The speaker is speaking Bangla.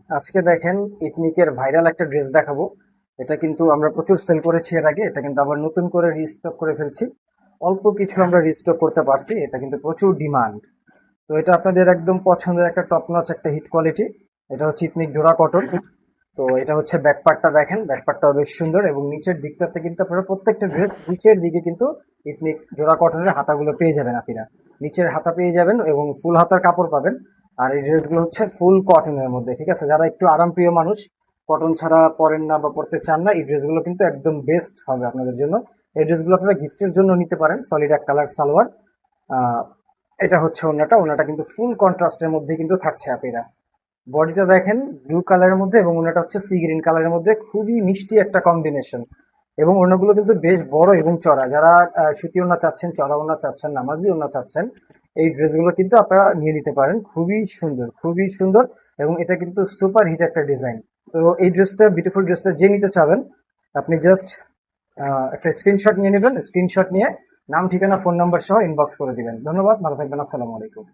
আজকে দেখেন ইথনিকের ভাইরাল একটা ড্রেস দেখাবো। এটা কিন্তু আমরা প্রচুর সেল করেছি এর আগে, এটা কিন্তু আবার নতুন করে রিস্টক করে ফেলছি। অল্প কিছু আমরা রিস্টক করতে পারছি, এটা কিন্তু প্রচুর ডিমান্ড। তো এটা আপনাদের একদম পছন্দের একটা টপ নচ একটা হিট কোয়ালিটি। এটা হচ্ছে ইথনিক ডোরা কটন। তো এটা হচ্ছে ব্যাক পার্টটা, দেখেন ব্যাক পার্টটাও বেশ সুন্দর, এবং নিচের দিকটাতে কিন্তু আপনারা প্রত্যেকটা ড্রেস নিচের দিকে কিন্তু ইথনিক ডোরা কটনের হাতাগুলো পেয়ে যাবেন আপনারা। নিচের হাতা পেয়ে যাবেন এবং ফুল হাতার কাপড় পাবেন। আর এই ড্রেসগুলো হচ্ছে ফুল কটনের মধ্যে, ঠিক আছে? যারা একটু আরামপ্রিয় মানুষ, কটন ছাড়া পরেন না বা পরতে চান না, এই ড্রেসগুলো কিন্তু একদম বেস্ট হবে আপনাদের জন্য। এই ড্রেসগুলো আপনারা গিফটের জন্য নিতে পারেন। সলিড এক কালার সালোয়ার। আহ এটা হচ্ছে ওড়নাটা। ওড়নাটা কিন্তু ফুল কন্ট্রাস্টের মধ্যে কিন্তু থাকছে আপনারা। বডিটা দেখেন ব্লু কালারের মধ্যে, এবং ওনাটা হচ্ছে সি গ্রিন কালারের মধ্যে, খুবই মিষ্টি একটা কম্বিনেশন। এবং ওনাগুলো কিন্তু বেশ বড় এবং চড়া। যারা সুতি ওনা চাচ্ছেন, চড়া ওনা চাচ্ছেন, নামাজি ওনা চাচ্ছেন, এই ড্রেসগুলো কিন্তু আপনারা নিয়ে নিতে পারেন। খুবই সুন্দর, খুবই সুন্দর। এবং এটা কিন্তু সুপার হিট একটা ডিজাইন। তো এই ড্রেসটা, বিউটিফুল ড্রেসটা যে নিতে চাবেন, আপনি জাস্ট একটা স্ক্রিনশট নিয়ে নেবেন। স্ক্রিনশট নিয়ে নাম, ঠিকানা, ফোন নাম্বার সহ ইনবক্স করে দিবেন। ধন্যবাদ, ভালো থাকবেন, আসসালামু আলাইকুম।